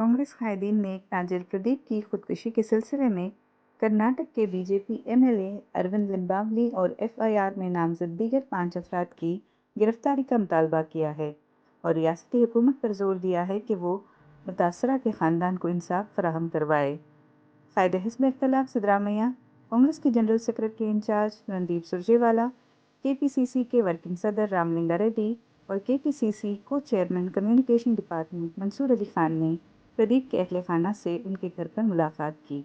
कांग्रेस कायदीन ने ताजिर प्रदीप की खुदकुशी के सिलसिले में कर्नाटक के बीजेपी एमएलए अरविंद लिम्बावली और एफआईआर में नामजद दीगर 5 अफराद की गिरफ्तारी का मुतालबा किया है और रियासती हुकूमत पर जोर दिया है कि वो मुतासरा के ख़ानदान को इंसाफ फराहम करवाए। कायद हिज़्ब इख्तिलाफ सिद्धरामैया, कांग्रेस के general secretary in charge Randeep Surjewala, KPCC के वर्किंग सदर रामलिंगा रेड्डी और केपीसीसी को chairman communication department Mansoor Ali Khan ने प्रदीप के अहले खाना से उनके घर पर मुलाकात की।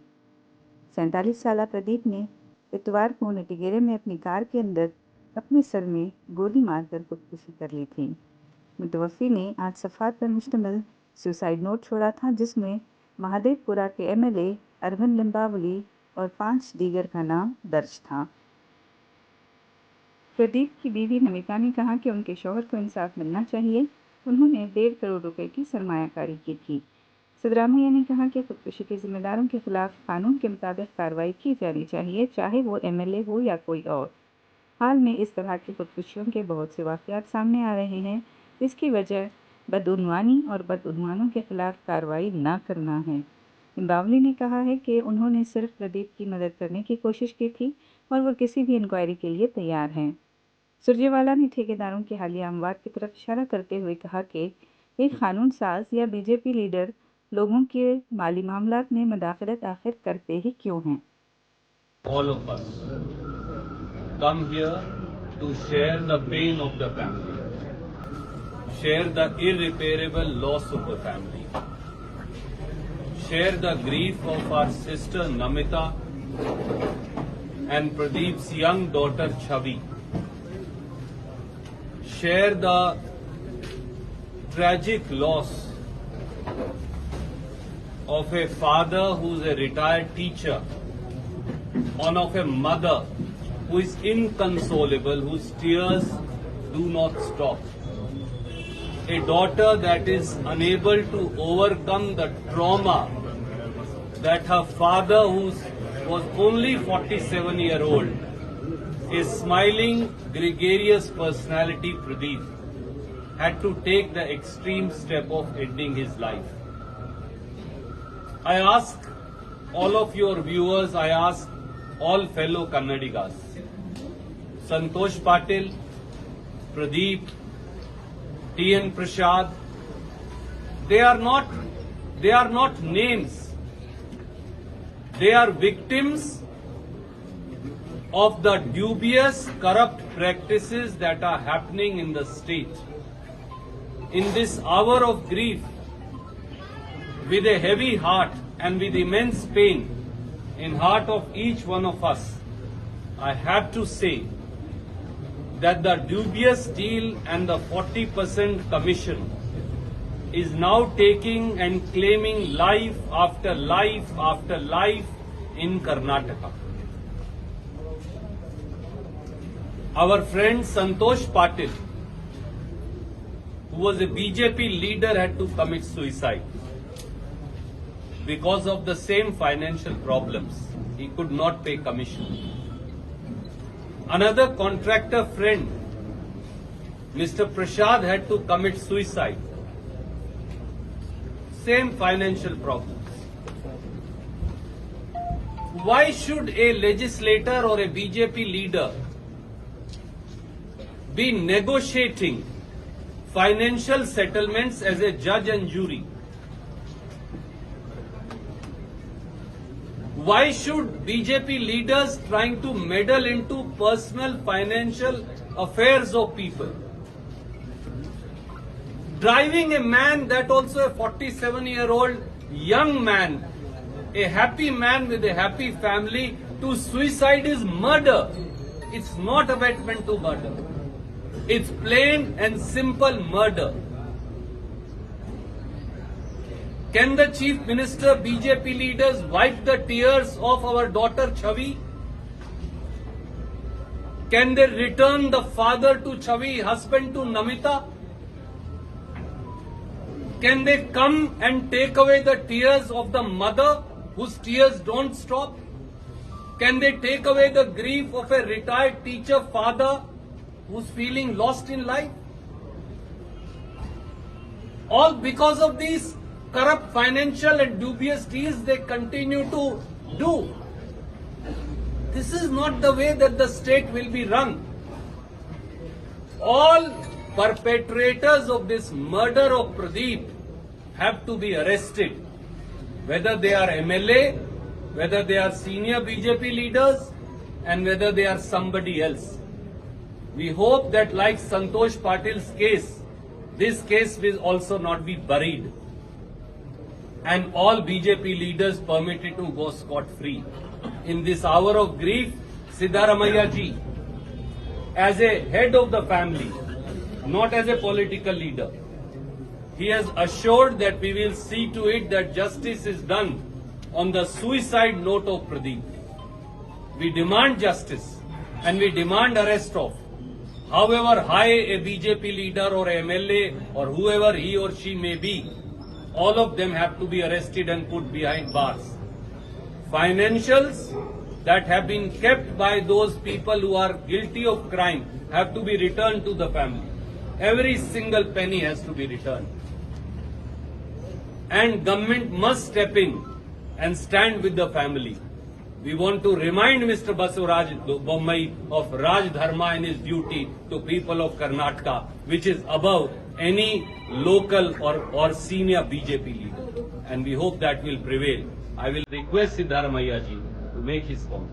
47 साल प्रदीप ने इतवार को नटीगेरे में अपनी कार के अंदर अपने सर में गोली मारकर खुदकुशी कर ली थी। मुतवफ़ी ने आज सफ़ात पर मुश्तमिल सुसाइड नोट छोड़ा था, जिसमें महादेवपुरा के एमएलए अरविंद लिम्बावली और 5 दीगर का नाम दर्ज था। प्रदीप की बीवी नमिता ने कहा कि उनके शौहर को इंसाफ मिलना चाहिए। उन्होंने 1.5 करोड़ रुपए की सरमायाकारी की थी। सिद्धरामैया ने कहा कि खुदकुशी के जिम्मेदारों के खिलाफ कानून के मुताबिक कार्रवाई की जानी चाहिए, चाहे वो एमएलए हो या कोई और। हाल में इस तरह की खुदकुशियों के बहुत से वाक़यात सामने आ रहे हैं, जिसकी वजह बदउनवानी और बदउनवानों के खिलाफ कार्रवाई न करना है। लिम्बावली ने कहा है कि उन्होंने सिर्फ प्रदीप की मदद करने की कोशिश की थी और वो किसी भी इंक्वायरी के लिए तैयार हैं। सुरजेवाला ने ठेकेदारों की हालिया अमवात की तरफ इशारा करते हुए कहा कि एक कानून साज या बीजेपी लीडर लोगों के माली मामलात में मुदाखलत आखिर करते ही क्यों हैं। All of us come here to share the pain of the family, share the irreparable loss of the family, share the grief of our sister Namita and Pradeep's young daughter Chavi, share the tragic loss of a father who's a retired teacher, and of a mother who is inconsolable, whose tears do not stop, a daughter that is unable to overcome the trauma that her father, who was only 47-year-old, a smiling, gregarious personality, Pradeep, had to take the extreme step of ending his life. I ask all of your viewers, I ask all fellow Kannadigas, Santosh Patil, Pradeep, T.N. Prasad, they are not names. They are victims of the dubious, corrupt practices that are happening in the state. In this hour of grief, with a heavy heart and with immense pain in heart of each one of us, I have to say that the dubious deal and the 40% commission is now taking and claiming life after life after life in Karnataka. Our friend Santosh Patil, who was a BJP leader, had to commit suicide because of the same financial problems. He could not pay commission. Another contractor friend, Mr. Prasad, had to commit suicide. Same financial problems. Why should a legislator or a BJP leader be negotiating financial settlements as a judge and jury? Why should BJP leaders trying to meddle into personal financial affairs of people? Driving a man, that also a 47-year-old young man, a happy man with a happy family, to suicide is murder. It's not abetment to murder. It's plain and simple murder. Can the Chief Minister, BJP leaders wipe the tears of our daughter Chavi? Can they return the father to Chavi, husband to Namita? Can they come and take away the tears of the mother whose tears don't stop? Can they take away the grief of a retired teacher father who's feeling lost in life? All because of these corrupt financial and dubious deals they continue to do. This is not the way that the state will be run. All perpetrators of this murder of Pradeep have to be arrested, whether they are MLA, whether they are senior BJP leaders, and whether they are somebody else. We hope that, like Santosh Patil's case, this case will also not be buried and all BJP leaders permitted to go scot-free. In this hour of grief, Siddaramaiah ji, as a head of the family, not as a political leader, he has assured that we will see to it that justice is done on the suicide note of Pradeep. We demand justice and we demand arrest of, however high a BJP leader or a MLA or whoever he or she may be, all of them have to be arrested and put behind bars. Financials that have been kept by those people who are guilty of crime have to be returned to the family. Every single penny has to be returned. And government must step in and stand with the family. We want to remind Mr. Basuraj Bommai of Raj Dharma and his duty to people of Karnataka, which is above any local or senior BJP leader. And we hope that will prevail. I will request Siddaramaiah ji to make his comment.